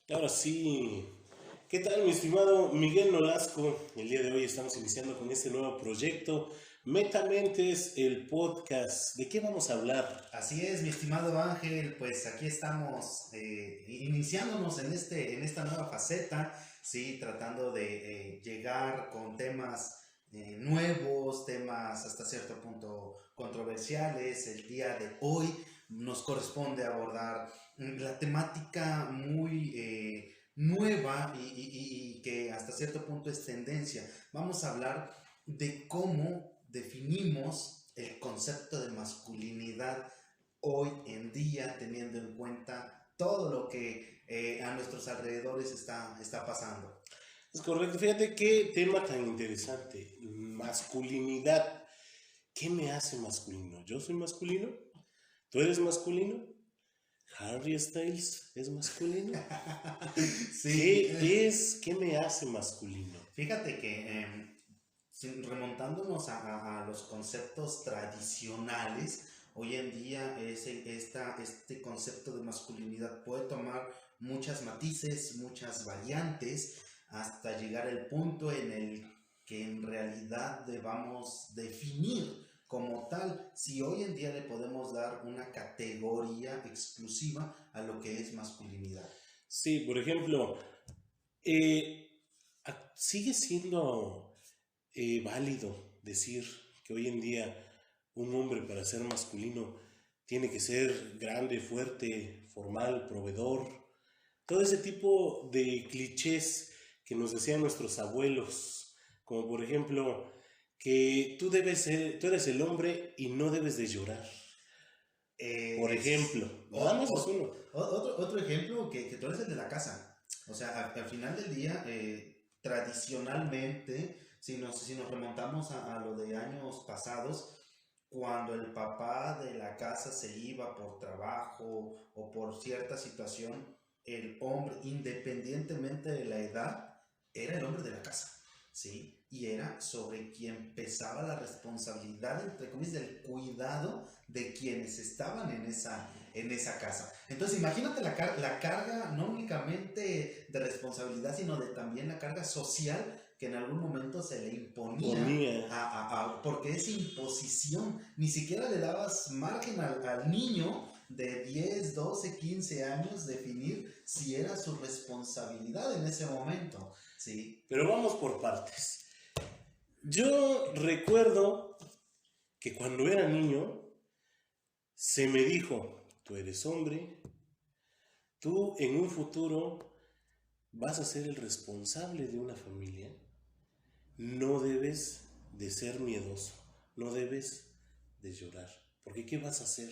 Ahora sí, ¿qué tal mi estimado Miguel Nolasco? El día de hoy estamos iniciando con este nuevo proyecto, Metamentes, el podcast. ¿De qué vamos a hablar? Así es, mi estimado Ángel, pues aquí estamos iniciándonos en esta nueva faceta, sí, tratando de llegar con temas nuevos, temas hasta cierto punto controversiales. El día de hoy nos corresponde abordar la temática muy nueva y que hasta cierto punto es tendencia. Vamos a hablar de cómo definimos el concepto de masculinidad hoy en día, teniendo en cuenta todo lo que a nuestros alrededores está pasando. Es correcto, fíjate qué tema tan interesante. Masculinidad. ¿Qué me hace masculino? ¿Yo soy masculino? ¿Tú eres masculino? ¿Harry Styles es masculino? Sí, ¿Qué me hace masculino? fíjate que remontándonos a los conceptos tradicionales, hoy en día este concepto de masculinidad puede tomar muchas matices, muchas variantes, hasta llegar al punto en el que en realidad debamos definir como tal si hoy en día le podemos dar una categoría exclusiva a lo que es masculinidad. Sí, por ejemplo, eh, sigue siendo válido decir que hoy en día un hombre para ser masculino tiene que ser grande, fuerte, formal, proveedor, todo ese tipo de clichés que nos decían nuestros abuelos, como por ejemplo que tú eres el hombre y no debes de llorar, por ejemplo, nada más es uno. Otro ejemplo que tú eres el de la casa. O sea, al final del día, tradicionalmente, si nos remontamos a lo de años pasados, cuando el papá de la casa se iba por trabajo o por cierta situación, el hombre, independientemente de la edad, era el hombre de la casa, ¿sí? Y era sobre quien pesaba la responsabilidad, entre comillas, del cuidado de quienes estaban en esa casa. Entonces, imagínate la carga no únicamente de responsabilidad, sino de también la carga social que en algún momento se le imponía Ponía, porque es imposición, ni siquiera le dabas margen al niño de 10 12 15 años definir si era su responsabilidad en ese momento, ¿sí? pero vamos por partes. Yo recuerdo que cuando era niño se me dijo, tú eres hombre, tú en un futuro vas a ser el responsable de una familia, no debes de ser miedoso, no debes de llorar, porque ¿qué vas a hacer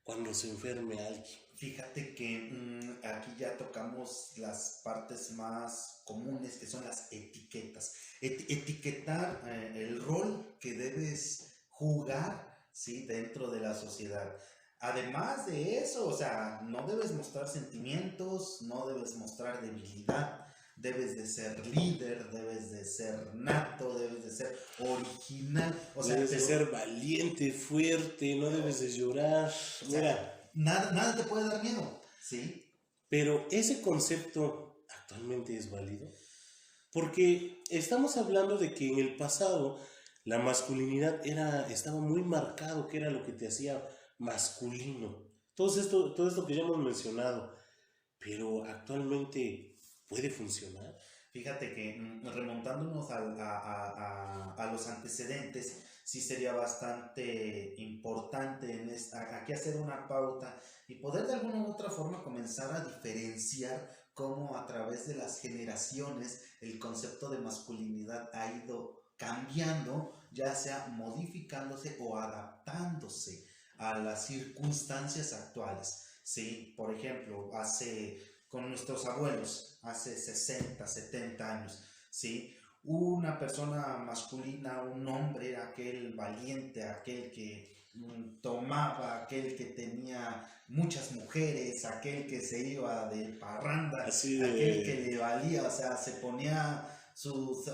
cuando se enferme alguien? Fíjate que aquí ya tocamos las partes más comunes que son las etiquetas. Etiquetar el rol que debes jugar, ¿sí? Dentro de la sociedad. Además de eso, o sea, no debes mostrar sentimientos, no debes mostrar debilidad, debes de ser líder, debes de ser nato, debes de ser original, o sea, Debes de ser valiente, fuerte, no debes de llorar. o sea, Mira, nada te puede dar miedo, ¿sí? pero ese concepto actualmente es válido. Porque estamos hablando de que en el pasado la masculinidad estaba muy marcado, que era lo que te hacía masculino. Todo esto que ya hemos mencionado, pero actualmente puede funcionar. Fíjate que remontándonos a los antecedentes, sí sería bastante importante aquí hacer una pauta y poder de alguna u otra forma comenzar a diferenciar cómo a través de las generaciones el concepto de masculinidad ha ido cambiando, ya sea modificándose o adaptándose a las circunstancias actuales. Sí, por ejemplo, con nuestros abuelos hace 60 70 años, ¿sí? Una persona masculina, un hombre, aquel valiente, aquel que tomaba, aquel que tenía muchas mujeres, aquel que se iba de parranda, Así aquel que de... le valía, o sea,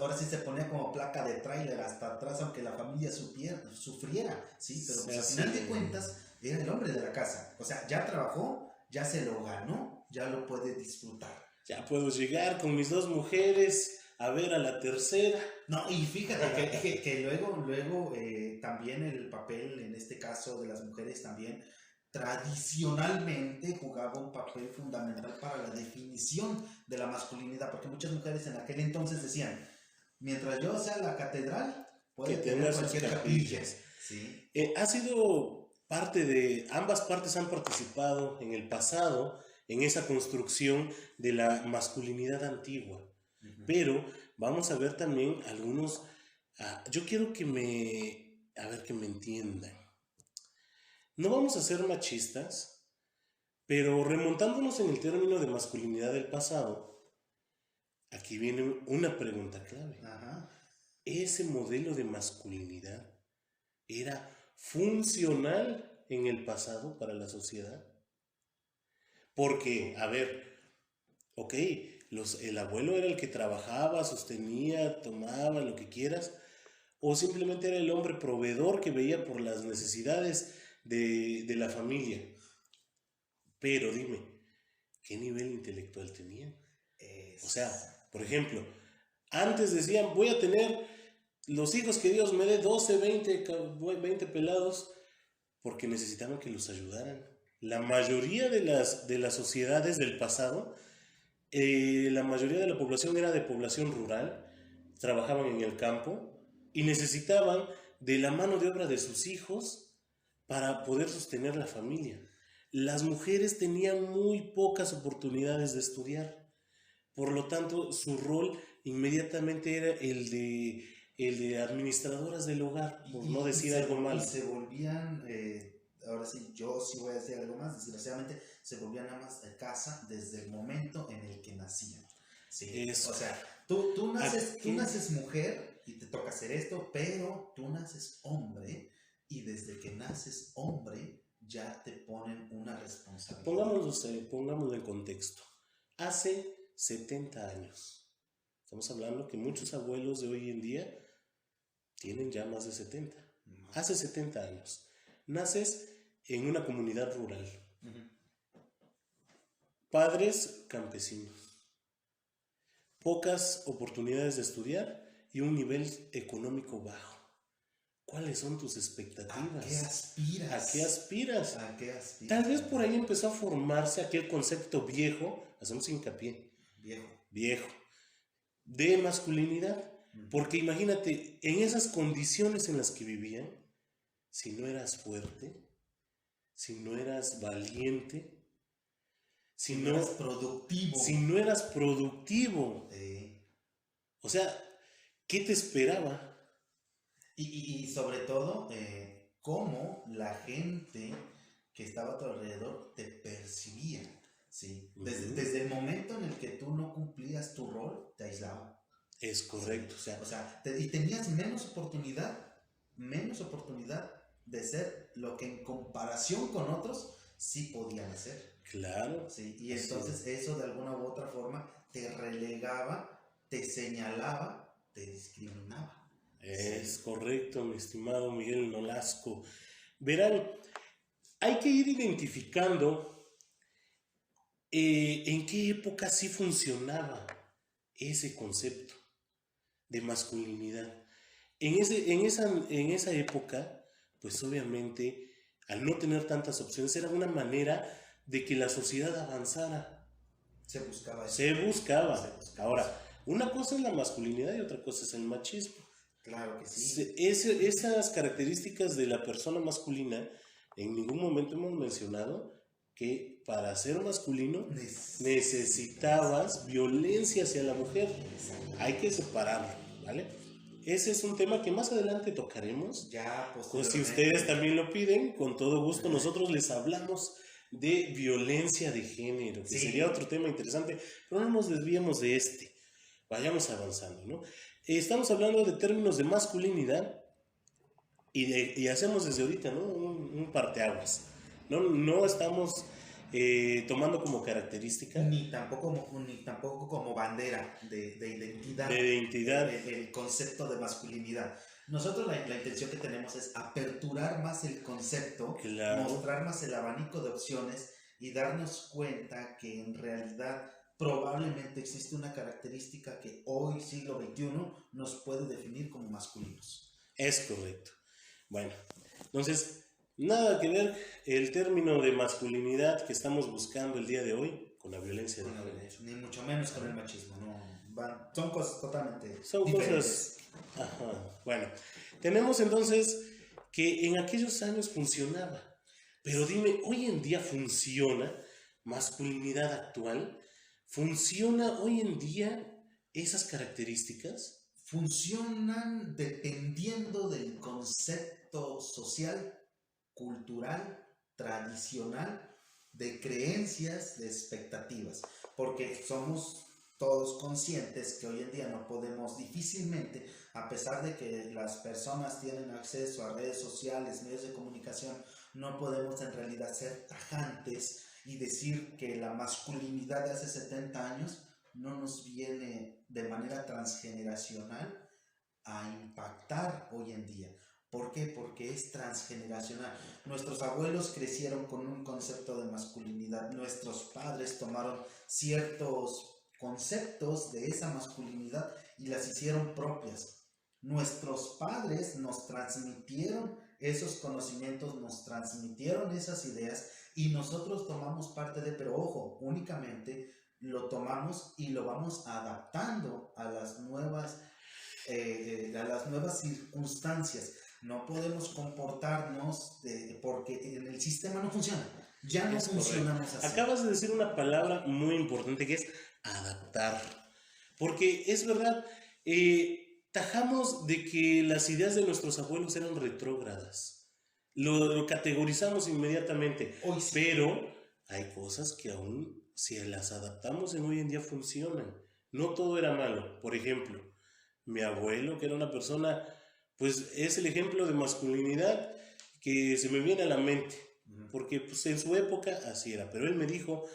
ahora sí se ponía como placa de tráiler hasta atrás, aunque la familia sufriera, ¿sí? Pero pues Sí, al sí. final de cuentas era el hombre de la casa, o sea, ya trabajó, ya se lo ganó, ya lo puede disfrutar, ya puedo llegar con mis 2 mujeres a ver a la tercera. No, y fíjate que luego también el papel, en este caso de las mujeres, también tradicionalmente jugaba un papel fundamental para la definición de la masculinidad, porque muchas mujeres en aquel entonces decían, mientras yo sea la catedral, puede Que tener tenga sus cualquier capilla. capillas. ¿Sí? Ha sido parte de, ambas partes han participado en el pasado en esa construcción de la masculinidad antigua. Pero vamos a ver también algunos, yo quiero que me entiendan. No vamos a ser machistas, pero remontándonos en el término de masculinidad del pasado, aquí viene una pregunta clave. Ajá. ¿Ese modelo de masculinidad era funcional en el pasado para la sociedad? Porque, a ver, ok, el abuelo era el que trabajaba, sostenía, tomaba, lo que quieras, o simplemente era el hombre proveedor que veía por las necesidades de la familia. Pero dime, ¿qué nivel intelectual tenían? O sea, por ejemplo, antes decían, voy a tener los hijos que Dios me dé, 12, 20 pelados, porque necesitaban que los ayudaran. La mayoría de las sociedades del pasado, la mayoría de la población era de población rural, trabajaban en el campo y necesitaban de la mano de obra de sus hijos para poder sostener la familia. Las mujeres tenían muy pocas oportunidades de estudiar, por lo tanto su rol inmediatamente era el de administradoras del hogar, por no decir algo mal. Y se volvían, ahora sí, yo sí voy a decir algo más, desgraciadamente se volvían amas de casa desde el momento en el que nacían. ¿Sí? O sea, tú naces mujer y te toca hacer esto, pero tú naces hombre y desde que naces hombre ya te ponen una responsabilidad. Pongámoslo en contexto. Hace 70 años, estamos hablando que muchos abuelos de hoy en día tienen ya más de 70. Hace 70 años, naces en una comunidad rural. Padres campesinos, pocas oportunidades de estudiar y un nivel económico bajo. ¿Cuáles son tus expectativas? ¿A qué aspiras? ¿A qué aspiras? ¿A qué aspiras? Tal vez por ahí empezó a formarse aquel concepto viejo, hacemos hincapié, viejo, de masculinidad. Porque imagínate, en esas condiciones en las que vivían, si no eras fuerte, si no eras valiente, si no eras productivo, o sea, ¿qué te esperaba? Y sobre todo, cómo la gente que estaba a tu alrededor te percibía, ¿sí? Desde el momento en el que tú no cumplías tu rol, te aislaban. Es correcto. Y tenías menos oportunidad de ser lo que en comparación con otros sí podían hacer. Claro. ¿Sí? Y entonces eso de alguna u otra forma te relegaba, te señalaba, te discriminaba. Es correcto, mi estimado Miguel Nolasco. Verán, hay que ir identificando en qué época sí funcionaba ese concepto de masculinidad. En esa época, pues obviamente, al no tener tantas opciones, era una manera de que la sociedad avanzara. Se buscaba. Ahora, una cosa es la masculinidad y otra cosa es el machismo. Claro que sí. Esas características de la persona masculina, en ningún momento hemos mencionado que para ser masculino necesitabas violencia hacia la mujer. Hay que separarlo, ¿vale? Ese es un tema que más adelante tocaremos. Pues si ustedes también lo piden, con todo gusto nosotros les hablamos de violencia de género, que sería otro tema interesante, pero no nos desviemos de este. Vayamos avanzando, ¿no? Estamos hablando de términos de masculinidad y hacemos desde ahorita, ¿no? Un parteaguas. No estamos tomando como característica. Ni tampoco como bandera de identidad. De identidad. El concepto de masculinidad. Nosotros la intención que tenemos es aperturar más el concepto, mostrar más el abanico de opciones y darnos cuenta que en realidad probablemente existe una característica que hoy, siglo XXI, nos puede definir como masculinos. Es correcto. Bueno, entonces, nada que ver el término de masculinidad que estamos buscando el día de hoy con la violencia de género. Ni mucho menos con el machismo, no. Son cosas totalmente Son diferentes. Cosas. Ajá. Bueno, tenemos entonces que en aquellos años funcionaba. Pero dime, ¿hoy en día funciona masculinidad actual? ¿Funciona hoy en día esas características? Funcionan dependiendo del concepto social, cultural, tradicional, de creencias, de expectativas, porque somos todos conscientes que hoy en día no podemos difícilmente, a pesar de que las personas tienen acceso a redes sociales, medios de comunicación, no podemos en realidad ser tajantes y decir que la masculinidad de hace 70 años no nos viene de manera transgeneracional a impactar hoy en día. ¿Por qué? Porque es transgeneracional. Nuestros abuelos crecieron con un concepto de masculinidad, nuestros padres tomaron ciertos conceptos de esa masculinidad y las hicieron propias. Nuestros padres nos transmitieron esos conocimientos, nos transmitieron esas ideas y nosotros tomamos parte de, pero ojo, únicamente lo tomamos y lo vamos adaptando a las nuevas circunstancias. No podemos comportarnos porque en el sistema no funciona. Ya no funcionamos así. Acabas de decir una palabra muy importante que es adaptar. Porque es verdad, tajamos de que las ideas de nuestros abuelos eran retrógradas. Lo categorizamos inmediatamente. Hoy sí. Pero hay cosas que aún, si las adaptamos en hoy en día, funcionan. No todo era malo. Por ejemplo, mi abuelo, que era una persona, pues es el ejemplo de masculinidad que se me viene a la mente, porque pues en su época así era, pero él me dijo,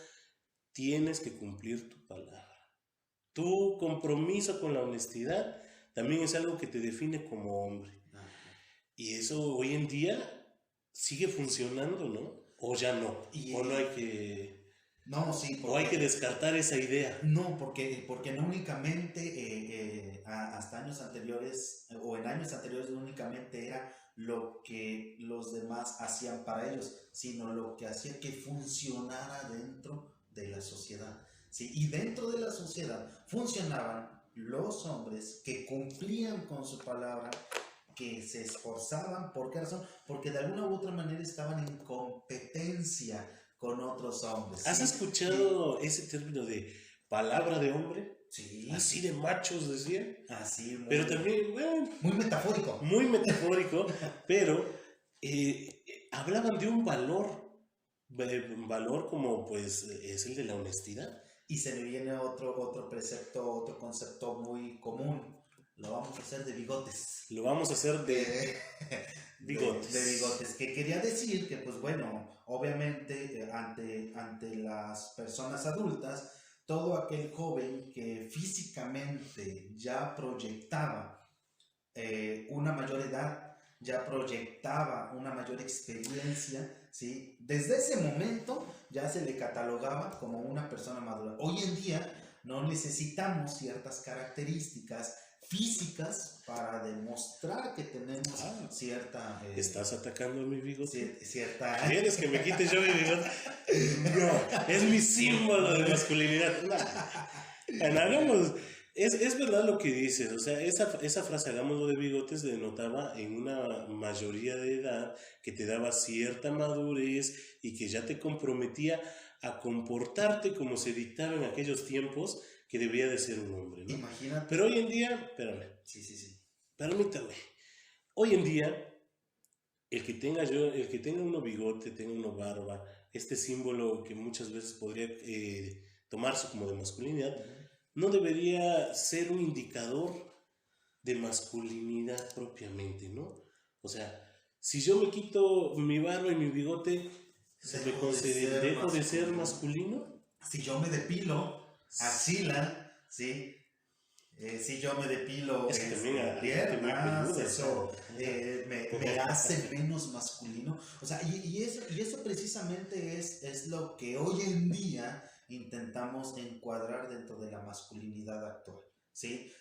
tienes que cumplir tu palabra. Tu compromiso con la honestidad también es algo que te define como hombre. Y eso hoy en día sigue funcionando, ¿no? O ya no, o no hay que... No, sí. O hay que descartar esa idea. No, porque no únicamente hasta años anteriores o en años anteriores no únicamente era lo que los demás hacían para ellos, sino lo que hacía que funcionara dentro de la sociedad. ¿Sí? Y dentro de la sociedad funcionaban los hombres que cumplían con su palabra, que se esforzaban. ¿Por qué razón? Porque de alguna u otra manera estaban en competencia con otros hombres. ¿Has escuchado ese término de palabra de hombre? Sí. Así de machos decían. Así, pero también, bueno, muy metafórico. Muy metafórico, pero hablaban de un valor como pues es el de la honestidad. Y se me viene otro precepto, otro concepto muy común. Lo vamos a hacer de bigotes. Lo vamos a hacer de bigotes. De bigotes. Que quería decir que, pues bueno, obviamente ante las personas adultas, todo aquel joven que físicamente ya proyectaba una mayor edad, ya proyectaba una mayor experiencia, ¿sí? Desde ese momento ya se le catalogaba como una persona madura. Hoy en día no necesitamos ciertas características físicas para demostrar que tenemos cierta... ¿Estás atacando a mi bigote? Cierta... ¿Quieres que me quite yo mi bigote? No, es mi símbolo de masculinidad. No. Hagamos... Es verdad lo que dices, o sea, esa frase, hagámoslo de bigotes, denotaba en una mayoría de edad que te daba cierta madurez y que ya te comprometía a comportarte como se dictaba en aquellos tiempos que debía de ser un hombre, ¿no? Imagínate. Pero hoy en día, espérame. Sí. Permítame. Hoy en día, el que tenga uno bigote, tenga uno barba, este símbolo que muchas veces podría tomarse como de masculinidad, no debería ser un indicador de masculinidad propiamente, ¿no? O sea, si yo me quito mi barba y mi bigote, ¿dejo de ser masculino? Si yo me depilo axila, ¿sí? Si yo me depilo piernas, eso me hace menos masculino. O sea, y eso precisamente es lo que hoy en día intentamos encuadrar dentro de la masculinidad actual, ¿sí?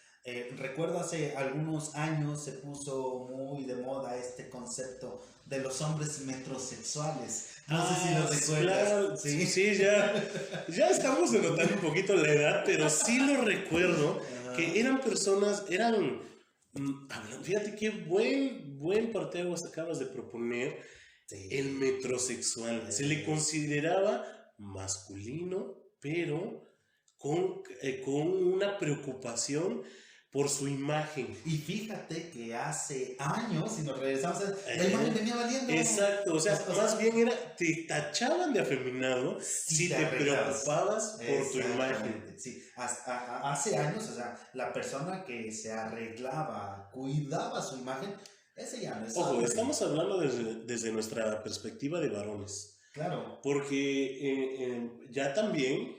Recuerdo hace algunos años se puso muy de moda este concepto de los hombres metrosexuales. No sé si lo recuerdas. Claro, Sí, sí, ya estamos denotando un poquito la edad, pero sí lo recuerdo que eran personas, fíjate qué buen parteaguas acabas de proponer, sí. el metrosexual. Se le consideraba masculino, pero con una preocupación por su imagen. Y fíjate que hace años, si nos regresamos, la imagen venía valiendo. Exacto, o sea, más bien era, te tachaban de afeminado si te preocupabas por tu imagen. Sí, hace años, o sea, la persona que se arreglaba, cuidaba su imagen, ese ya no es. Ojo, estamos hablando desde nuestra perspectiva de varones. Claro. Porque ya también,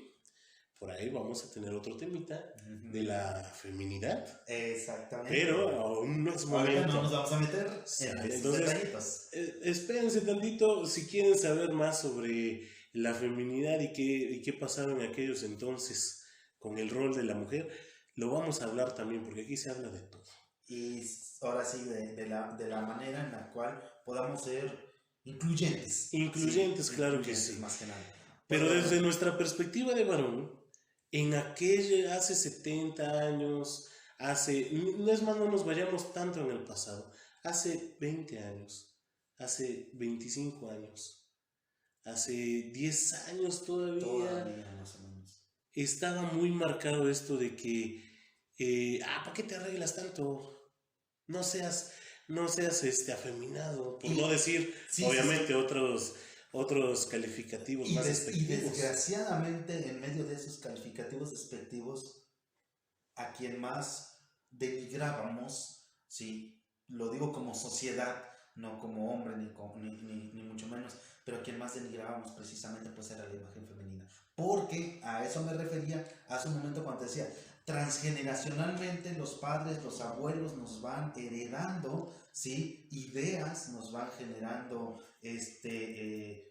por ahí vamos a tener otro temita de la feminidad. Exactamente. Pero aún no es momento. Ahorita no nos vamos a meter en esos detallitos. Espérense tantito si quieren saber más sobre la feminidad y qué pasaron en aquellos entonces con el rol de la mujer. Lo vamos a hablar también porque aquí se habla de todo. Y ahora sí, de la manera en la cual podamos ser incluyentes. Incluyentes, sí, claro incluyentes, que sí. Más que nada. Pero desde nuestra perspectiva de varón, hace 70 años, no es más, no nos vayamos tanto en el pasado, hace 20 años, hace 25 años, hace 10 años todavía más o menos. Estaba muy marcado esto de que, ¿para qué te arreglas tanto? No seas afeminado, por no decir, obviamente, otros calificativos más despectivos. Y desgraciadamente, en medio de esos calificativos despectivos, a quien más denigrábamos, ¿sí? Lo digo como sociedad, no como hombre, ni mucho menos, pero a quien más denigrábamos precisamente pues era la imagen femenina. Porque a eso me refería hace un momento cuando decía, transgeneracionalmente los padres, los abuelos nos van heredando, ¿sí? Ideas, nos van generando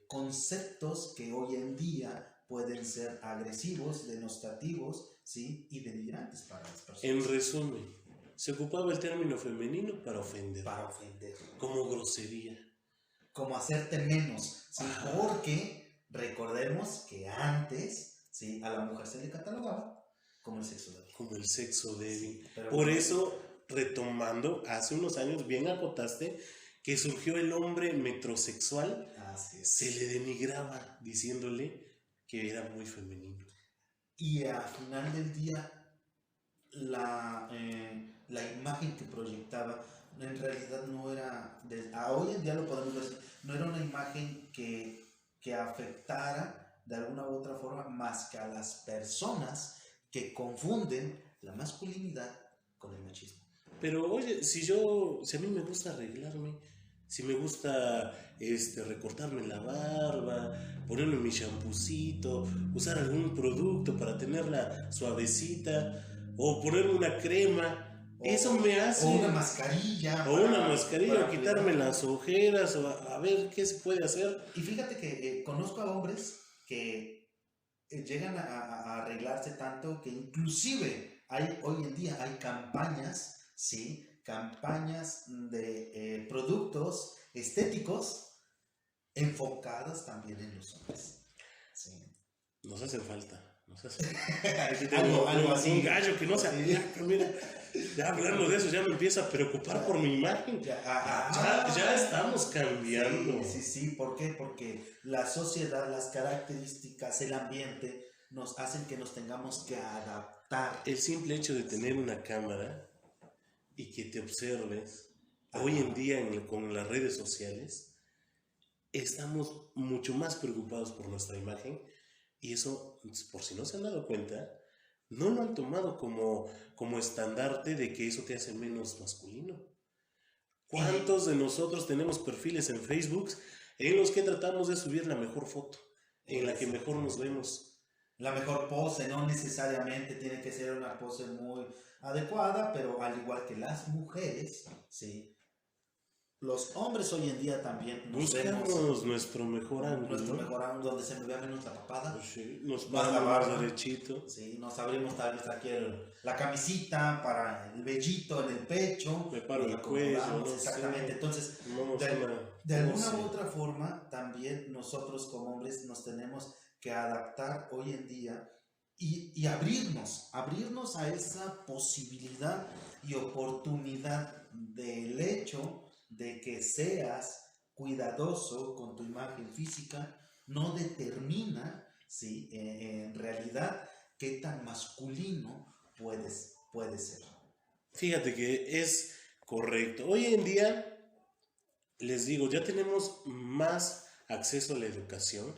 conceptos que hoy en día pueden ser agresivos, denostativos, ¿sí? Y denigrantes para las personas. En resumen, se ocupaba el término femenino para ofender. Para ofender. Como grosería. Como hacerte menos, ¿sí? Porque recordemos que antes, ¿sí? A la mujer se le catalogaba como el sexo débil. Como el sexo débil. Sí, por eso, retomando, hace unos años bien acotaste que surgió el hombre metrosexual. Se le denigraba diciéndole que era muy femenino. Y al final del día, la imagen que proyectaba en realidad no era, hoy en día lo podemos decir, no era una imagen que afectara de alguna u otra forma más que a las personas que confunden la masculinidad con el machismo. Pero oye, si a mí me gusta arreglarme, si me gusta recortarme la barba, ponerme mi champucito, usar algún producto para tenerla suavecita, o ponerme una crema, eso me hace... O una mascarilla. O quitarme las ojeras, o a ver qué se puede hacer. Y fíjate que conozco a hombres que llegan a arreglarse tanto que inclusive hoy en día hay campañas, ¿sí? Campañas de productos estéticos enfocados también en los hombres. Sí. Nos hace falta. algo así. Un gallo que no se aplica, mira. Ya hablando de eso, ya me empieza a preocupar por mi imagen. Ya estamos cambiando. Sí. ¿Por qué? Porque la sociedad, las características, el ambiente nos hacen que nos tengamos que adaptar. El simple hecho de tener una cámara y que te observes, hoy en día con las redes sociales, estamos mucho más preocupados por nuestra imagen, y eso, por si no se han dado cuenta, no lo han tomado como estandarte de que eso te hace menos masculino. ¿Cuántos de nosotros tenemos perfiles en Facebook en los que tratamos de subir la mejor foto, en la que mejor nos vemos? La mejor pose, no necesariamente tiene que ser una pose muy adecuada, pero al igual que las mujeres, ¿sí? los hombres hoy en día también nos vemos buscamos nuestro mejor ángulo, donde se me vea menos la papada, pues sí, nos más la paramos barba, derechito. sí, nos abrimos tal vez aquí la camisita para el vellito en el pecho, Me paro y el cuello, acomodamos, no exactamente. sé, Entonces, tomamos de alguna pose. u otra forma, también nosotros como hombres nos tenemos que adaptar hoy en día y abrirnos a esa posibilidad y oportunidad del hecho de que seas cuidadoso con tu imagen física, no determina, ¿sí? En realidad, qué tan masculino puedes ser. Fíjate que es correcto. Hoy en día, les digo, ya tenemos más acceso a la educación.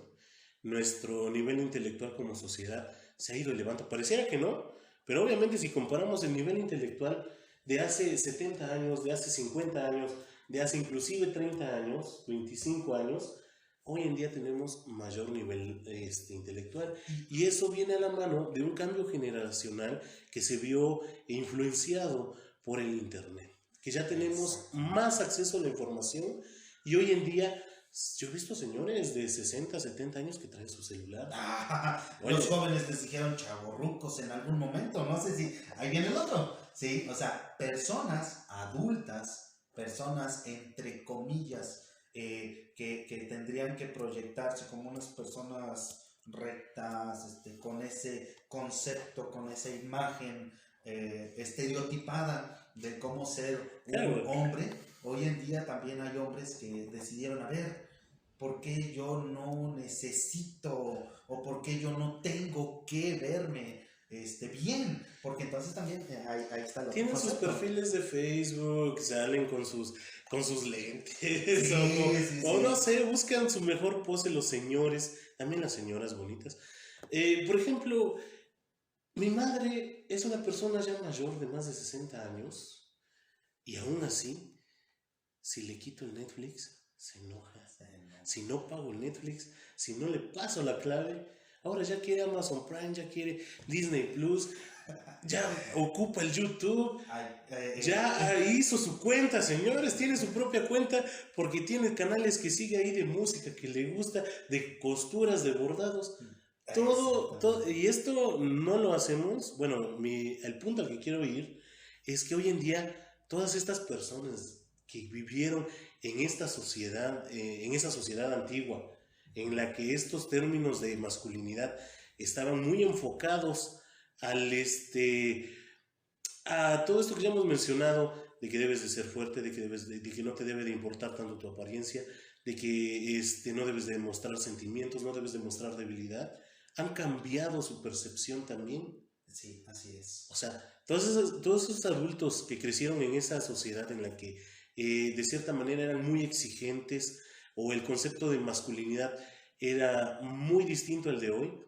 Nuestro nivel intelectual como sociedad se ha ido elevando. Pareciera que no, pero obviamente si comparamos el nivel intelectual de hace 70 años, de hace 50 años, de hace inclusive 30 años, 25 años, hoy en día tenemos mayor nivel intelectual. Y eso viene a la mano de un cambio generacional que se vio influenciado por el Internet, que ya tenemos más acceso a la información y hoy en día yo he visto señores de 60, 70 años que traen su celular. Los jóvenes les dijeron chavorrucos en algún momento, no sé si ahí viene el otro, sí, o sea, personas adultas, personas entre comillas, que tendrían que proyectarse como unas personas rectas, con ese concepto, con esa imagen estereotipada de cómo ser un hombre. Hoy en día también hay hombres que decidieron, a ver, ¿por qué yo no necesito o por qué yo no tengo que verme bien? Porque entonces también ahí está lo que tienen sus perfiles de Facebook, salen con sus lentes, sí, o no sé, buscan su mejor pose los señores, también las señoras bonitas. Por ejemplo, mi madre es una persona ya mayor de más de 60 años y aún así, si le quito el Netflix, se enoja. Si no pago el Netflix, si no le paso la clave, ahora ya quiere Amazon Prime, ya quiere Disney Plus, ya ocupa el YouTube, ya hizo su cuenta, señores, tiene su propia cuenta porque tiene canales que sigue ahí de música que le gusta, de costuras, de bordados. Todo, y esto no lo hacemos, bueno, el punto al que quiero ir es que hoy en día todas estas personas que vivieron en esta sociedad, en esa sociedad antigua, en la que estos términos de masculinidad estaban muy enfocados al a todo esto que ya hemos mencionado, de que debes de ser fuerte, de que no te debe de importar tanto tu apariencia, de que no debes de mostrar sentimientos, no debes de mostrar debilidad, han cambiado su percepción también. Sí, así es. O sea, todos esos adultos que crecieron en esa sociedad en la que de cierta manera eran muy exigentes o el concepto de masculinidad era muy distinto al de hoy,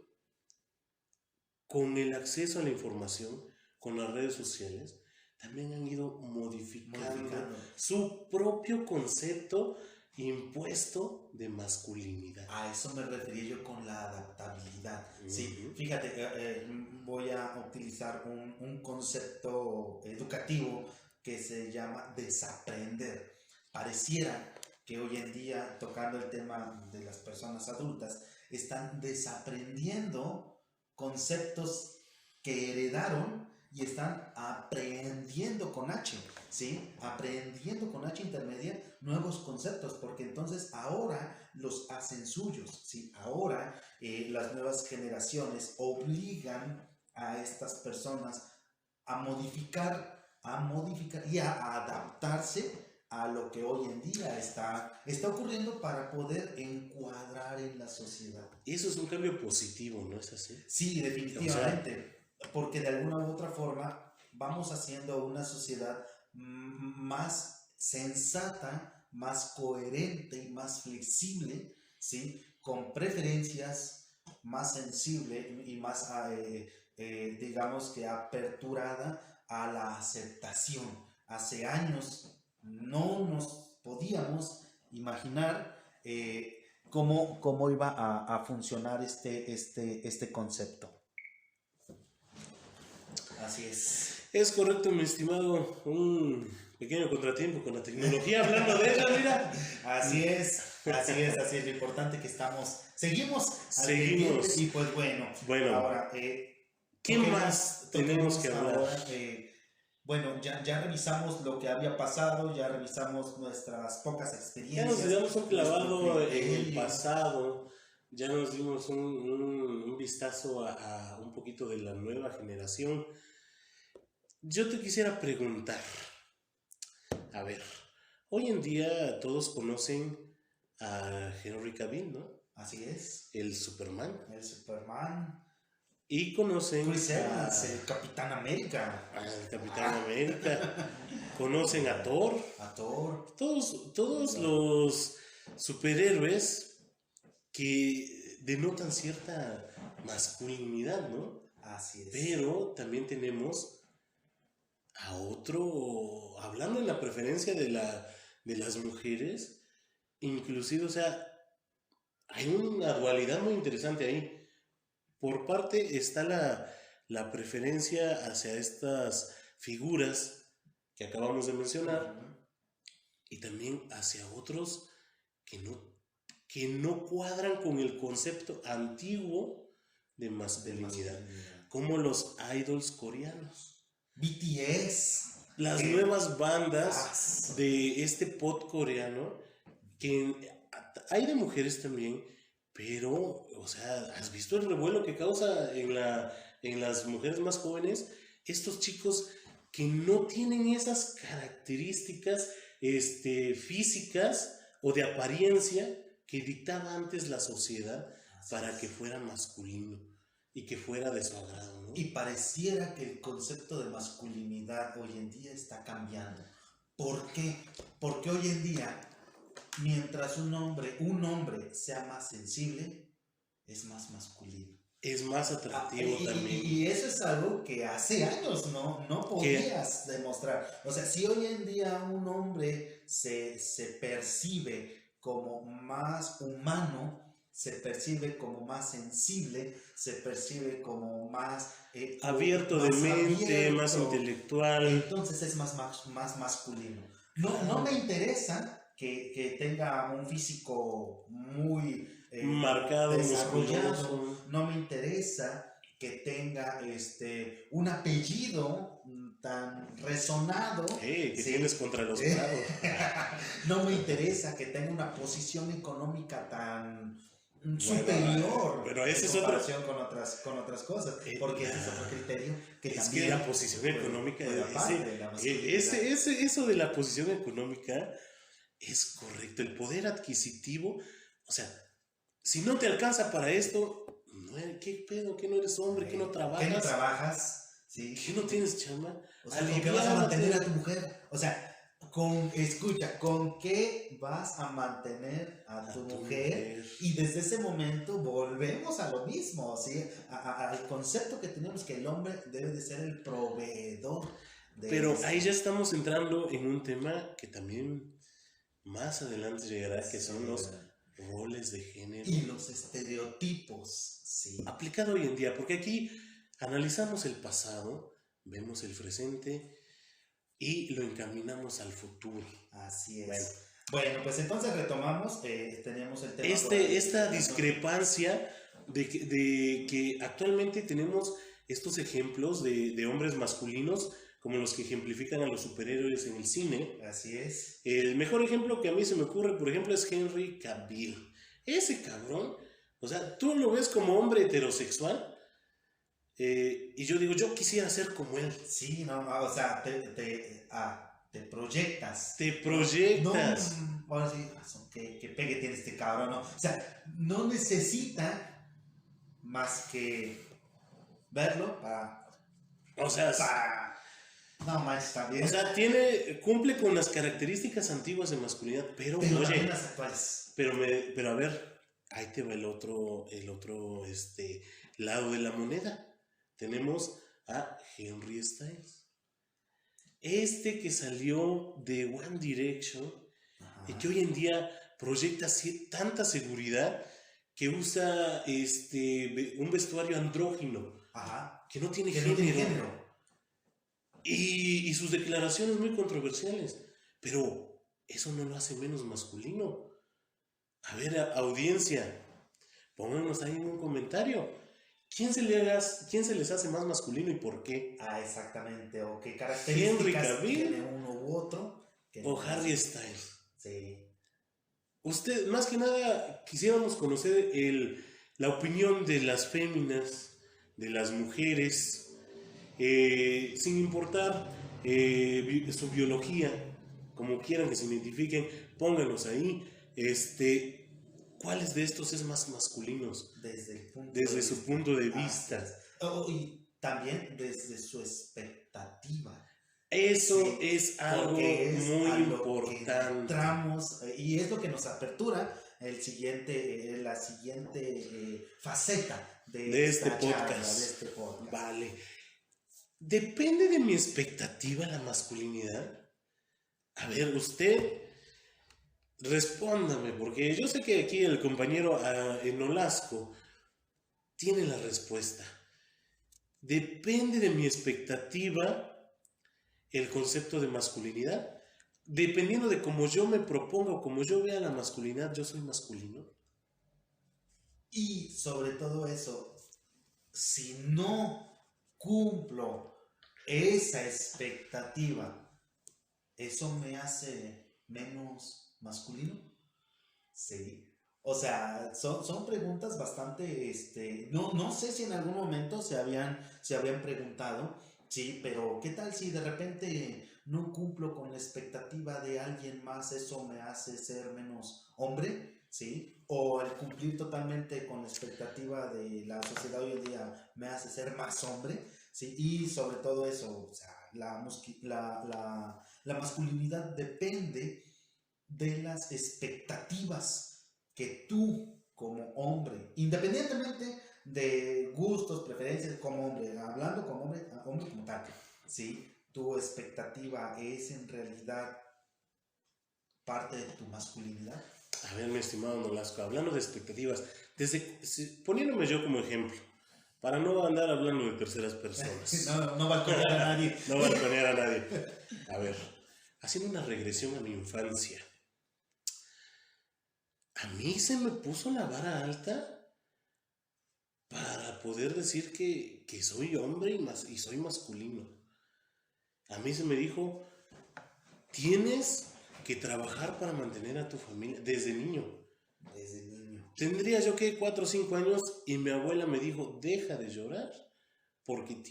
con el acceso a la información, con las redes sociales, también han ido modificando su propio concepto impuesto de masculinidad. A eso me refería yo con la adaptabilidad. Sí, fíjate, voy a utilizar un concepto educativo que se llama desaprender. Pareciera que hoy en día, tocando el tema de las personas adultas, están desaprendiendo conceptos que heredaron y están aprendiendo con H, ¿sí? Aprendiendo con H intermedia nuevos conceptos, porque entonces ahora los hacen suyos, ¿sí? Ahora las nuevas generaciones obligan a estas personas a modificar y a adaptarse a lo que hoy en día está ocurriendo para poder encuadrar en la sociedad. Y eso es un cambio positivo, ¿no es así? Sí, definitivamente, porque de alguna u otra forma vamos haciendo una sociedad más sensata, más coherente y más flexible, ¿sí? Con preferencias, más sensible y más, digamos que aperturada a la aceptación. Hace años no nos podíamos imaginar cómo iba a funcionar este concepto. Así es. Es correcto, mi estimado. Un pequeño contratiempo con la tecnología. Hablando de ella, mira. Así es, así es. Lo importante que seguimos al pendiente. Seguimos. Y pues bueno, Bueno, ahora, ¿qué más tenemos que hablar? ahora, bueno, ya revisamos lo que había pasado, ya revisamos nuestras pocas Ya experiencias. nos dimos un clavado nuestro en el criterio. pasado. Ya nos dimos un vistazo a un poquito de la nueva generación. Yo te quisiera preguntar, a ver, hoy en día todos conocen a Henry Cavill, ¿no? Así es, El Superman. el Superman, Y conocen Chris Evans, el Capitán América, al Capitán América. Conocen a Thor. a Thor. Todos los superhéroes que denotan cierta masculinidad, ¿no? Así es. Pero también tenemos a otro, hablando en la preferencia de las mujeres, inclusive, o sea, hay una dualidad muy interesante ahí. Por parte está la preferencia hacia estas figuras que acabamos de mencionar Ujú. y también hacia otros que no cuadran con el concepto antiguo de De masculinidad, masculinidad. como los idols coreanos. BTS. Las que- nuevas bandas Ah, de este pop coreano, que hay de mujeres también, pero, o sea, ¿has visto el revuelo que causa en las mujeres más jóvenes? Estos chicos que no tienen esas características físicas o de apariencia que dictaba antes la sociedad así para es. que fuera masculino y que fuera de su agrado, ¿no? Y pareciera que el concepto de masculinidad hoy en día está cambiando. ¿Por qué? Porque hoy en día, mientras un hombre sea más sensible, es más masculino. Es más atractivo también. Y eso es algo que hace años no ¿Qué? podías demostrar. O sea, si hoy en día un hombre se percibe como más humano, se percibe como más sensible, se percibe como más Abierto de más mente, abierto, más intelectual. entonces es más masculino. No me interesa que tenga un físico muy Marcado, desarrollado, musculoso. no me interesa que tenga un apellido tan resonado. ¿Qué Sí. tienes contra los prados? No me interesa que tenga una posición económica tan superior pero ese en es otro. comparación con otras cosas, porque ese es otro criterio que Es también que la posición económica, puede parte de la masculinidad. eso de la posición económica es correcto. El poder adquisitivo, o sea, si no te alcanza para esto, ¿qué pedo? ¿Qué no eres hombre? ¿Qué no trabajas? ¿Qué no trabajas? ¿Sí? ¿Qué no tienes chamba? O sea, ¿con qué vas a Aliviánate. mantener a tu mujer? O sea, escucha, ¿con qué vas a mantener a tu mujer? Y desde ese momento volvemos a lo mismo, ¿sí? Al concepto que tenemos que el hombre debe de ser el proveedor de Pero esto. ahí ya estamos entrando en un tema que también más adelante llegará, que son los roles de género. Y los estereotipos, sí. Aplicado hoy en día, porque aquí analizamos el pasado, vemos el presente y lo encaminamos al futuro. Así es. Bueno, pues entonces retomamos, teníamos el tema. Esta discrepancia de que actualmente tenemos estos ejemplos de hombres masculinos como los que ejemplifican a los superhéroes en el cine. Así es. El mejor ejemplo que a mí se me ocurre, por ejemplo, es Henry Cavill. Ese cabrón, o sea, tú lo ves como hombre heterosexual y yo digo, yo quisiera ser como él. Sí, no, o sea, te proyectas. Te proyectas. No, ahora sí, que pegue tiene este cabrón, ¿no? O sea, no necesita más que verlo O sea, no más, está bien. o sea, cumple con las características antiguas de masculinidad, pero Pero oye, también las actuales. pero a ver, ahí te va el otro lado de la moneda. Tenemos a Henry Styles. Que salió de One Direction Ajá. y que hoy en día proyecta tanta seguridad que usa un vestuario andrógino Ajá. que no tiene Que género. no tiene género. y sus declaraciones muy controversiales, pero eso no lo hace menos masculino. A ver, audiencia, pónganos ahí en un comentario. ¿Quién se les hace más masculino y por qué? Ah, exactamente. O qué ¿Henry características Cavill tiene uno u otro. o Harry Styles? Sí. Usted, más que nada, quisiéramos conocer la opinión de las féminas, de las mujeres, sin importar su biología, como quieran que se identifiquen, pónganos ahí. ¿Cuáles de estos es más masculinos? Desde su punto de vista. Y también desde su expectativa. Eso Sí, es algo muy importante. Entramos, y es lo que nos apertura la siguiente faceta de este podcast. Vale. ¿Depende de mi expectativa la masculinidad? A ver, usted respóndame, porque yo sé que aquí el compañero en Olasco tiene la respuesta. ¿Depende de mi expectativa el concepto de masculinidad? Dependiendo de cómo yo me proponga o cómo yo vea la masculinidad, yo soy masculino. Y sobre todo eso, si no cumplo esa expectativa, ¿eso me hace menos masculino? Sí. O sea, son preguntas bastante, no sé si en algún momento se habían preguntado, sí, pero ¿qué tal si de repente no cumplo con la expectativa de alguien más, eso me hace ser menos hombre? ¿Sí? O al cumplir totalmente con la expectativa de la sociedad hoy en día me hace ser más hombre, ¿sí? Y sobre todo eso, o sea, la masculinidad depende de las expectativas que tú como hombre, independientemente de gustos, preferencias como hombre, hablando como hombre como tal, ¿sí? Tu expectativa es en realidad parte de tu masculinidad. A ver, mi estimado Nolasco, hablando de expectativas, poniéndome yo como ejemplo, para no andar hablando de terceras personas. No balconear a nadie. No balconear a nadie. A ver, haciendo una regresión a mi infancia, a mí se me puso la vara alta para poder decir que soy hombre y soy masculino. A mí se me dijo, tienes que trabajar para mantener a tu familia desde niño. Desde niño. Tendría yo que 4 o 5 años y mi abuela me dijo, deja de llorar porque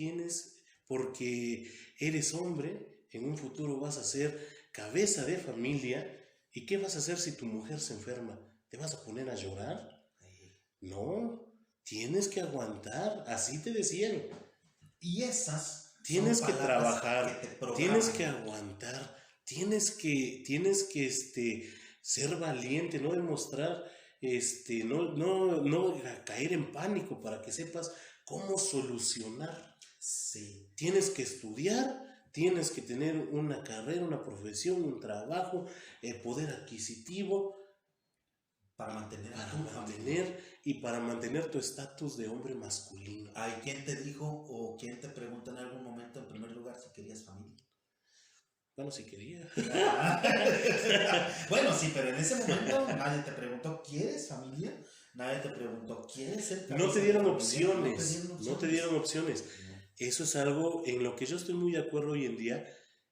eres hombre, en un futuro vas a ser cabeza de familia. ¿Y qué vas a hacer si tu mujer se enferma? ¿Te vas a poner a llorar? No, tienes que aguantar, así te decían. Y esas tienes que trabajar, tienes que aguantar, tienes que ser valiente, no demostrar, no caer en pánico para que sepas cómo solucionar. Sí. Tienes que estudiar, tienes que tener una carrera, una profesión, un trabajo, poder adquisitivo para mantener tu estatus de hombre masculino. ¿Hay quien te dijo o quien te preguntó en algún momento en primer lugar si querías familia? Bueno, si quería. Bueno, sí, pero en ese momento nadie te preguntó, ¿quieres familia? Nadie te preguntó, ¿quieres ser familia? No te dieron opciones. Eso es algo en lo que yo estoy muy de acuerdo hoy en día,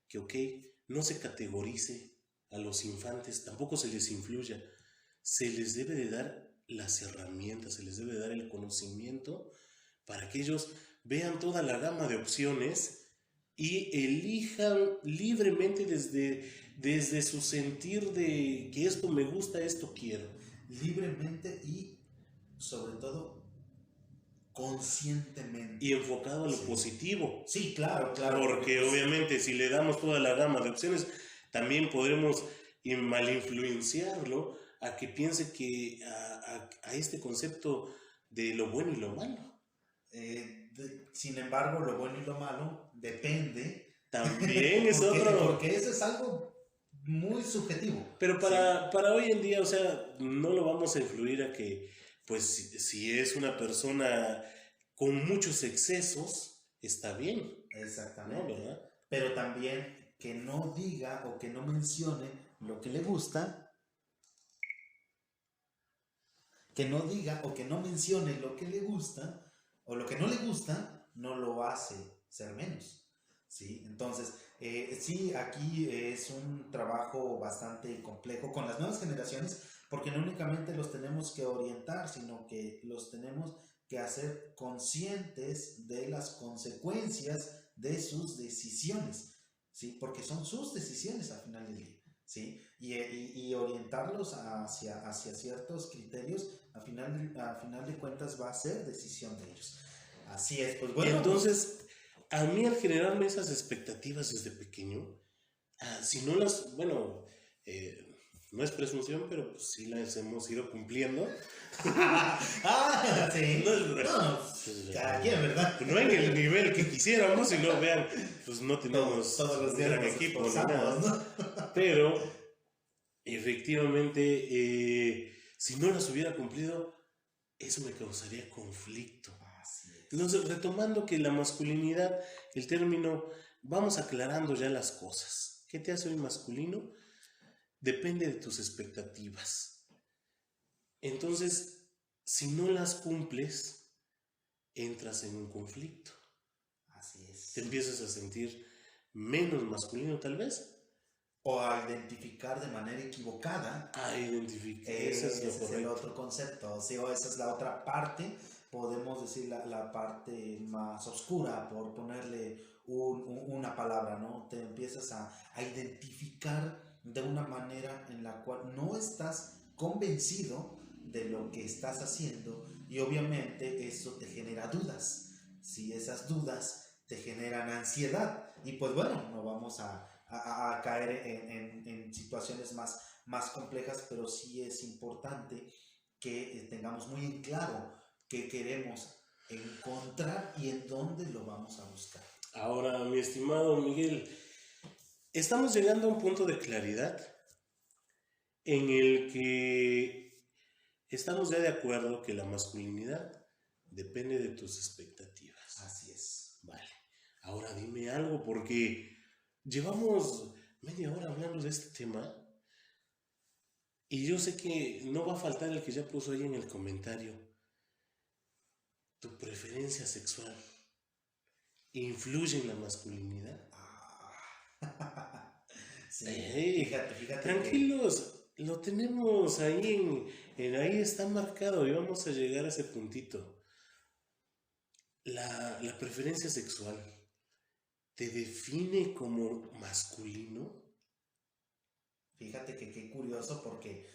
que no se categorice a los infantes, tampoco se les influya. Se les debe de dar las herramientas, se les debe de dar el conocimiento para que ellos vean toda la gama de opciones y elijan libremente desde su sentir de que esto me gusta, esto quiero. Libremente y sobre todo conscientemente. Y enfocado a lo positivo. Sí, claro. Porque obviamente si le damos toda la gama de opciones, también podremos malinfluenciarlo a que piense que a este concepto de lo bueno y lo malo. Sin embargo, lo bueno y lo malo depende. También es otro. Porque eso es algo muy subjetivo. Pero para hoy en día, o sea, no lo vamos a influir a que, pues, si es una persona con muchos excesos, está bien. Exactamente. ¿No? ¿Verdad? pero también que no diga o que no mencione lo que le gusta, que no diga o que no mencione lo que le gusta o lo que no le gusta, no lo hace ser menos. ¿Sí? Entonces, sí, aquí es un trabajo bastante complejo con las nuevas generaciones, porque no únicamente los tenemos que orientar, sino que los tenemos que hacer conscientes de las consecuencias de sus decisiones, ¿sí? Porque son sus decisiones al final del día, ¿sí? Y orientarlos hacia ciertos criterios, al final de cuentas va a ser decisión de ellos. Así es, pues bueno. Entonces, a mí al generarme esas expectativas desde pequeño, si no las, bueno, no es presunción, pero pues sí las hemos ido cumpliendo. Sí. Cada quien, ¿verdad? No en el nivel que quisiéramos, sino vean, pues no tenemos todos los días un gran nos equipo, esforzamos, ¿no? Pero efectivamente, si no las hubiera cumplido, eso me causaría conflicto. Entonces, retomando que la masculinidad, el término, vamos aclarando ya las cosas. ¿Qué te hace hoy masculino? Depende de tus expectativas. Entonces, si no las cumples, entras en un conflicto. Así es. Te empiezas a sentir menos masculino tal vez. O a identificar de manera equivocada. A identificar. Ese es el otro concepto. O sea, esa es la otra parte. Podemos decir la parte más oscura, por ponerle una palabra, ¿no? Te empiezas a identificar de una manera en la cual no estás convencido de lo que estás haciendo, y obviamente eso te genera dudas. Si esas dudas te generan ansiedad, y pues bueno, no vamos a caer en situaciones más complejas, pero sí es importante que tengamos muy en claro qué queremos encontrar y en dónde lo vamos a buscar. Ahora, mi estimado Miguel, estamos llegando a un punto de claridad en el que estamos ya de acuerdo que la masculinidad depende de tus expectativas. Así es. Vale. Ahora dime algo, porque llevamos media hora hablando de este tema y yo sé que no va a faltar el que ya puso ahí en el comentario. ¿Tu preferencia sexual influye en la masculinidad? Sí, Hey, fíjate tranquilos, lo tenemos ahí, ahí está marcado y vamos a llegar a ese puntito. La preferencia sexual te define como masculino. Fíjate que qué curioso, porque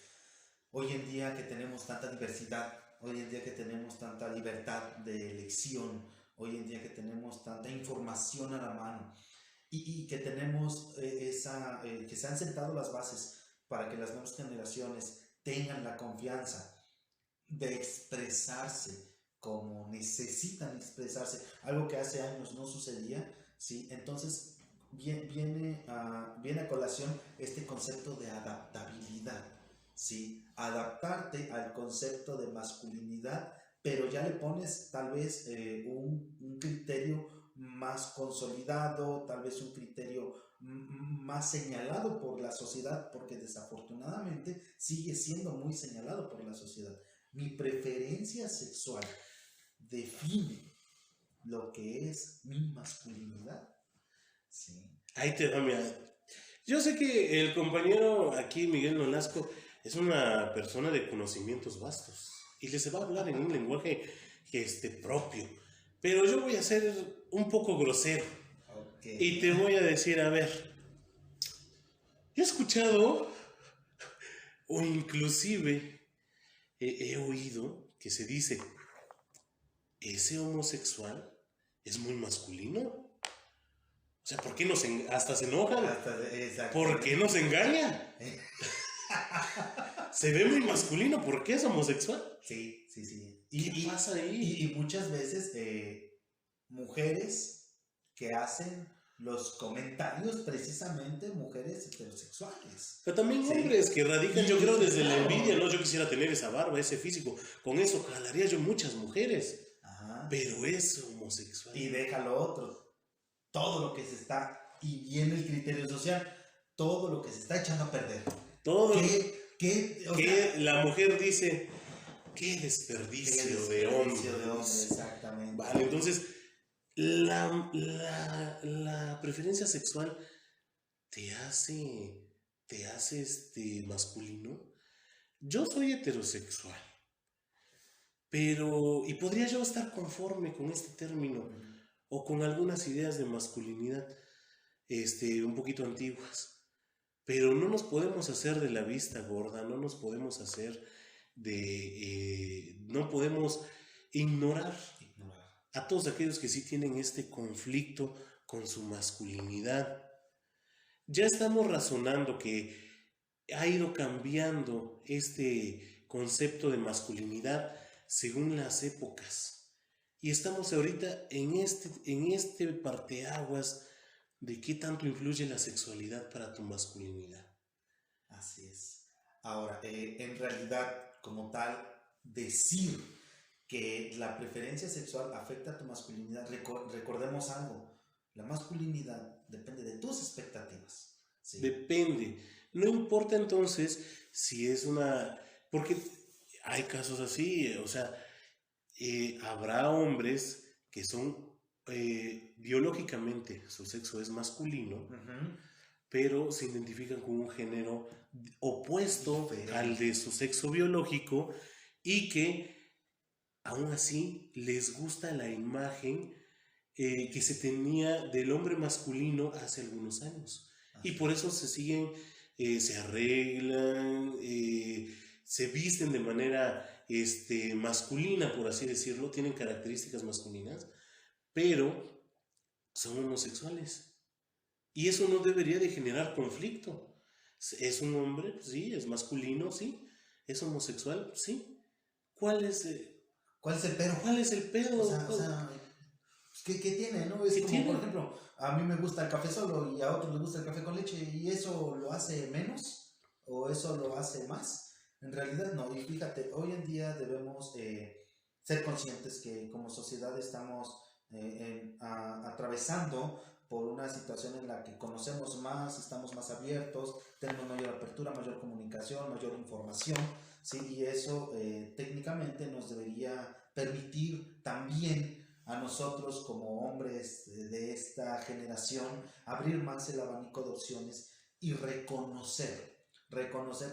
hoy en día que tenemos tanta diversidad, hoy en día que tenemos tanta libertad de elección, hoy en día que tenemos tanta información a la mano, y que tenemos que se han sentado las bases para que las nuevas generaciones tengan la confianza de expresarse como necesitan expresarse, algo que hace años no sucedía, ¿sí? Entonces viene a colación este concepto de adaptabilidad, ¿sí? Adaptarte al concepto de masculinidad, pero ya le pones tal vez un criterio más consolidado, tal vez un criterio más señalado por la sociedad, porque desafortunadamente sigue siendo muy señalado por la sociedad. Mi preferencia sexual define lo que es mi masculinidad. Sí. Ahí te va, mira. Yo sé que el compañero aquí, Miguel Nolasco, es una persona de conocimientos vastos y les va a hablar en un lenguaje propio. Pero yo voy a ser un poco grosero. Okay. Y te voy a decir, a ver, yo he escuchado o inclusive he oído que se dice, ese homosexual es muy masculino. O sea, ¿por qué hasta se enojan? ¿Por qué nos engaña? Se ve muy masculino, ¿por qué es homosexual? Sí. ¿Qué pasa ahí? Y muchas veces mujeres que hacen los comentarios, precisamente mujeres heterosexuales. Pero también hombres que radican, yo creo, desde la envidia, ¿no? Yo quisiera tener esa barba, ese físico. Con eso jalaría yo muchas mujeres. Ajá. Pero es homosexual. Y deja lo otro. Todo lo que se está y viene el criterio social, todo lo que se está echando a perder. Todo O que sea, la mujer dice, qué desperdicio de hombre. Exactamente. Vale, entonces, la preferencia sexual te hace masculino. Yo soy heterosexual, pero, y podría yo estar conforme con este término o con algunas ideas de masculinidad, un poquito antiguas, pero no nos podemos hacer de la vista gorda, no nos podemos hacer no podemos ignorar a todos aquellos que sí tienen este conflicto con su masculinidad. Ya estamos razonando que ha ido cambiando este concepto de masculinidad según las épocas. Y estamos ahorita en este parteaguas de qué tanto influye la sexualidad para tu masculinidad. Así es. Ahora, en realidad, como tal, decir que la preferencia sexual afecta a tu masculinidad, recordemos algo, la masculinidad depende de tus expectativas. ¿Sí? Depende. No importa entonces si es porque hay casos así, o sea, habrá hombres que son biológicamente, su sexo es masculino, pero se identifican con un género opuesto al de su sexo biológico y que aún así les gusta la imagen que se tenía del hombre masculino hace algunos años. Y por eso se siguen, se arreglan, se visten de manera masculina, por así decirlo, tienen características masculinas, pero son homosexuales. Y eso no debería de generar conflicto. ¿Es un hombre? Sí. ¿Es masculino? Sí. ¿Es homosexual? Sí. ¿Cuál es el pedo? ¿Cuál es el pedo? O sea, ¿qué tiene, no? Es como, tiene? Por ejemplo, a mí me gusta el café solo y a otros les gusta el café con leche, ¿y eso lo hace menos? ¿O eso lo hace más? En realidad no, y fíjate, hoy en día debemos ser conscientes que como sociedad estamos atravesando por una situación en la que conocemos más, estamos más abiertos, tenemos mayor apertura, mayor comunicación, mayor información, ¿sí? Y eso técnicamente nos debería permitir también a nosotros como hombres de esta generación abrir más el abanico de opciones y reconocer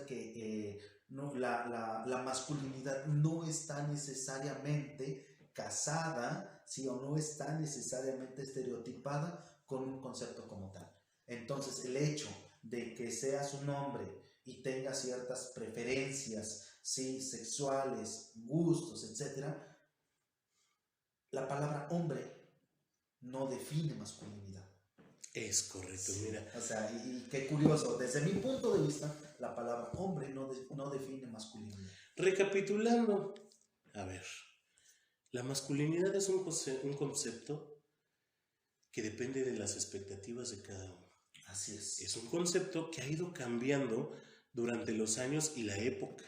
que no, la masculinidad no está necesariamente casada, ¿sí? O no está necesariamente estereotipada con un concepto como tal. Entonces, el hecho de que seas un hombre y tengas ciertas preferencias, ¿sí? Sexuales, gustos, etc., la palabra hombre no define masculinidad. Es correcto, sí. Mira. O sea, y qué curioso, desde mi punto de vista, la palabra hombre no define masculinidad. Recapitulando, a ver, la masculinidad es un concepto que depende de las expectativas de cada uno. Así es. Es un concepto que ha ido cambiando durante los años y la época.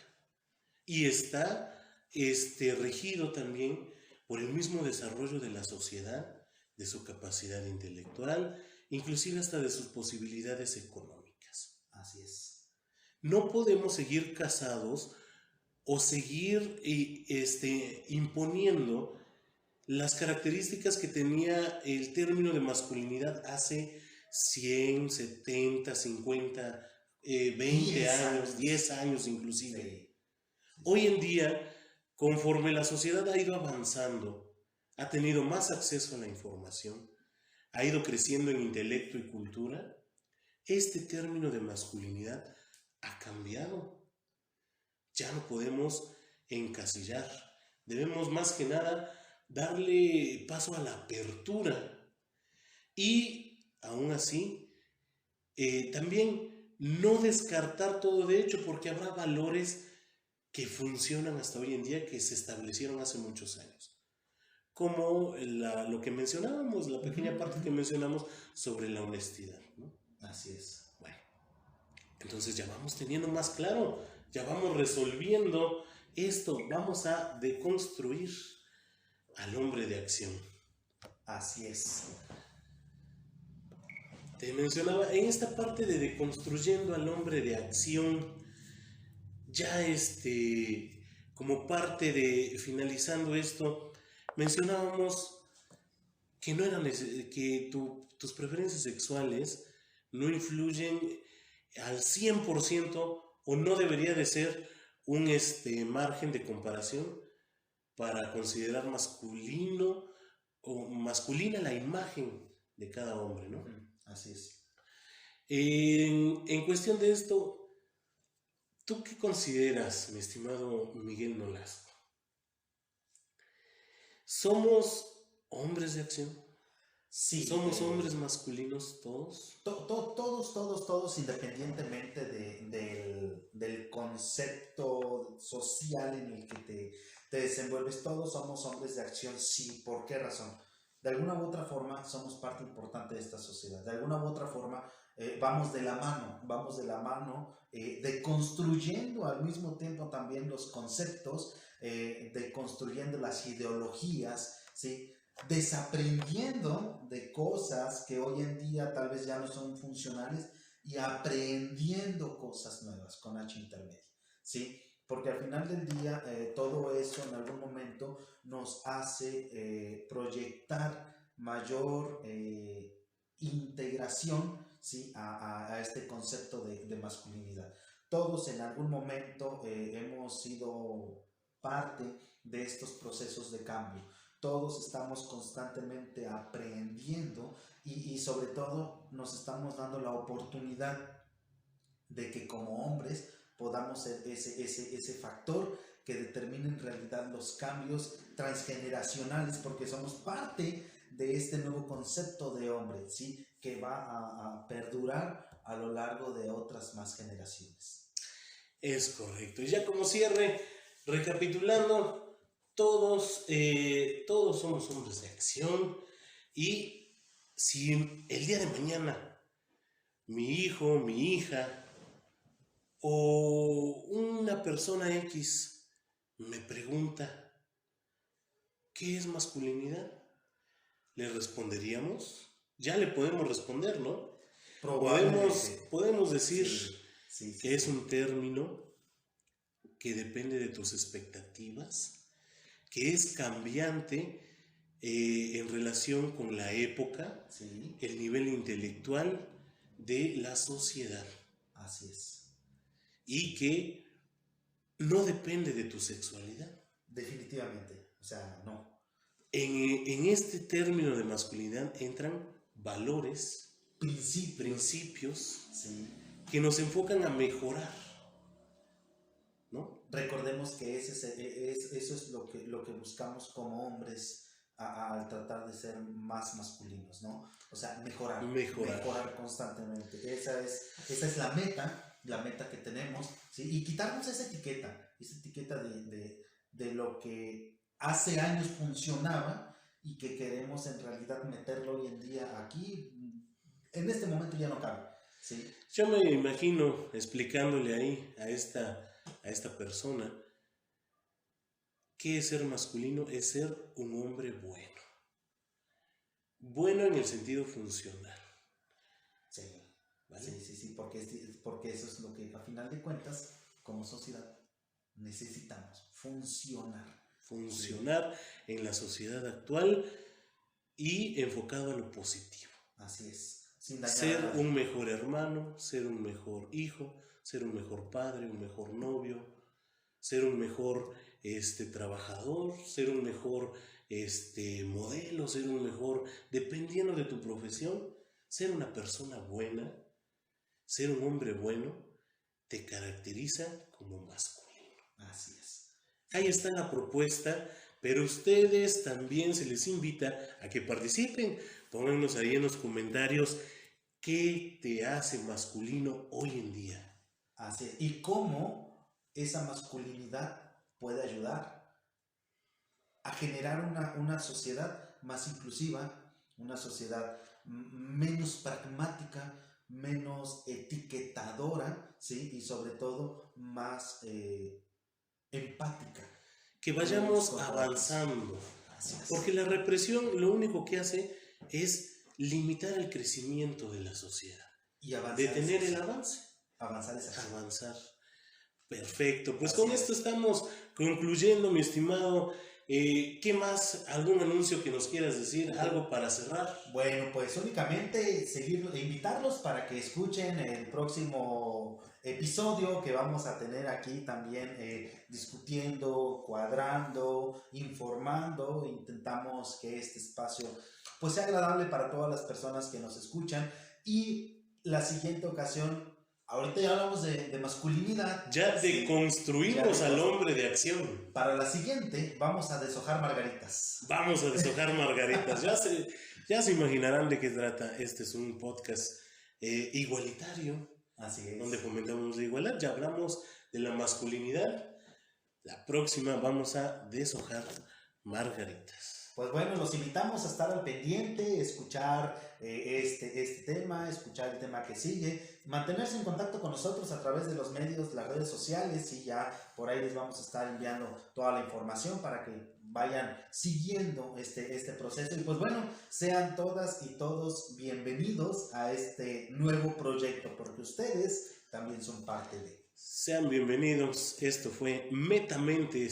Y está regido también por el mismo desarrollo de la sociedad, de su capacidad intelectual, inclusive hasta de sus posibilidades económicas. Así es. No podemos seguir casados o seguir imponiendo las características que tenía el término de masculinidad hace 100, 70, 50, 20 años, 10 años inclusive. Sí. Hoy en día, conforme la sociedad ha ido avanzando, ha tenido más acceso a la información, ha ido creciendo en intelecto y cultura, este término de masculinidad ha cambiado. Ya no podemos encasillar. Debemos más que nada darle paso a la apertura. Y aún así, también no descartar todo de hecho, porque habrá valores que funcionan hasta hoy en día que se establecieron hace muchos años. Como lo que mencionábamos, la pequeña parte que mencionamos sobre la honestidad, ¿no? Así es. Bueno, entonces ya vamos teniendo más claro, ya vamos resolviendo esto, vamos a deconstruir al hombre de acción. Así es. te mencionaba, en esta parte de deconstruyendo al hombre de acción, ya como parte de finalizando esto, mencionábamos que no era que tus preferencias sexuales no influyen al 100% o no debería de ser un margen de comparación para considerar masculino o masculina la imagen de cada hombre, ¿no? Así es. En cuestión de esto, ¿tú qué consideras, mi estimado Miguel Nolasco? ¿Somos hombres de acción? Sí, ¿Somos hombres masculinos todos? todos, independientemente del concepto social en el que te desenvuelves, todos somos hombres de acción, sí. ¿Por qué razón? De alguna u otra forma somos parte importante de esta sociedad. De alguna u otra forma vamos de la mano, de construyendo al mismo tiempo también los conceptos, de construyendo las ideologías, ¿sí? Desaprendiendo de cosas que hoy en día tal vez ya no son funcionales y aprendiendo cosas nuevas con H intermedia, ¿sí? Porque al final del día todo eso en algún momento nos hace proyectar mayor integración, ¿sí? a este concepto de masculinidad. Todos en algún momento hemos sido parte de estos procesos de cambio. Todos estamos constantemente aprendiendo y sobre todo nos estamos dando la oportunidad de que como hombres podamos ser ese factor que determine en realidad los cambios transgeneracionales, porque somos parte de este nuevo concepto de hombre, ¿sí? Que va a perdurar a lo largo de otras más generaciones. Es correcto. Y ya como cierre, recapitulando, todos somos hombres de acción y si el día de mañana mi hijo, mi hija o una persona X me pregunta ¿qué es masculinidad? ¿Le responderíamos? Ya le podemos responder, ¿no? Podemos decir que es un término que depende de tus expectativas, que es cambiante en relación con la época, Sí. el nivel intelectual de la sociedad. Así es. Y que no depende de tu sexualidad. Definitivamente, o sea, no. En este término de masculinidad entran valores, principios sí. que nos enfocan a mejorar, ¿no? Recordemos que eso es lo que buscamos como hombres al tratar de ser más masculinos, ¿no? O sea, mejorar constantemente. Esa es la meta que tenemos, ¿sí? Y quitarnos esa etiqueta de lo que hace años funcionaba y que queremos en realidad meterlo hoy en día aquí. En este momento ya no cabe, ¿sí? Yo me imagino explicándole ahí a esta persona que es ser masculino, es ser un hombre bueno. Bueno en el sentido funcional. Sí, ¿vale? Sí, porque eso es lo que a final de cuentas, como sociedad, necesitamos, funcionar. Funcionar en la sociedad actual y enfocado a lo positivo. Así es. Ser un mejor hermano, ser un mejor hijo, ser un mejor padre, un mejor novio, ser un mejor trabajador, ser un mejor modelo, ser un mejor, dependiendo de tu profesión, ser una persona buena, ser un hombre bueno, te caracteriza como masculino. Así es. Ahí está la propuesta, pero ustedes también se les invita a que participen. Pónganos ahí en los comentarios qué te hace masculino hoy en día. Así es. Y cómo esa masculinidad puede ayudar a generar una sociedad más inclusiva, una sociedad menos pragmática, menos etiquetadora, ¿sí? Y sobre todo más empática. Que vayamos avanzando. Porque la represión lo único que hace es limitar el crecimiento de la sociedad, Y avanzar. detener el avance, Avanzar es así. avanzar. Perfecto, pues Así con es. esto estamos concluyendo, mi estimado. ¿Qué más? ¿Algún anuncio que nos quieras decir? ¿Algo para cerrar? Bueno, pues únicamente invitarlos para que escuchen el próximo episodio que vamos a tener aquí también discutiendo, cuadrando, informando. Intentamos que este espacio pues sea agradable para todas las personas que nos escuchan. Y la siguiente ocasión, ahorita ya hablamos de masculinidad. Ya deconstruimos al hombre de acción. Para la siguiente vamos a deshojar margaritas. Vamos a deshojar margaritas. Ya se imaginarán de qué trata. Este es un podcast igualitario. Así es. Donde fomentamos la igualdad. Ya hablamos de la masculinidad. La próxima vamos a deshojar margaritas. Pues bueno, los invitamos a estar al pendiente, escuchar este tema, escuchar el tema que sigue, mantenerse en contacto con nosotros a través de los medios, las redes sociales, y ya por ahí les vamos a estar enviando toda la información para que vayan siguiendo este proceso. Y pues bueno, sean todas y todos bienvenidos a este nuevo proyecto, porque ustedes también son parte de. Sean bienvenidos. Esto fue Metamente.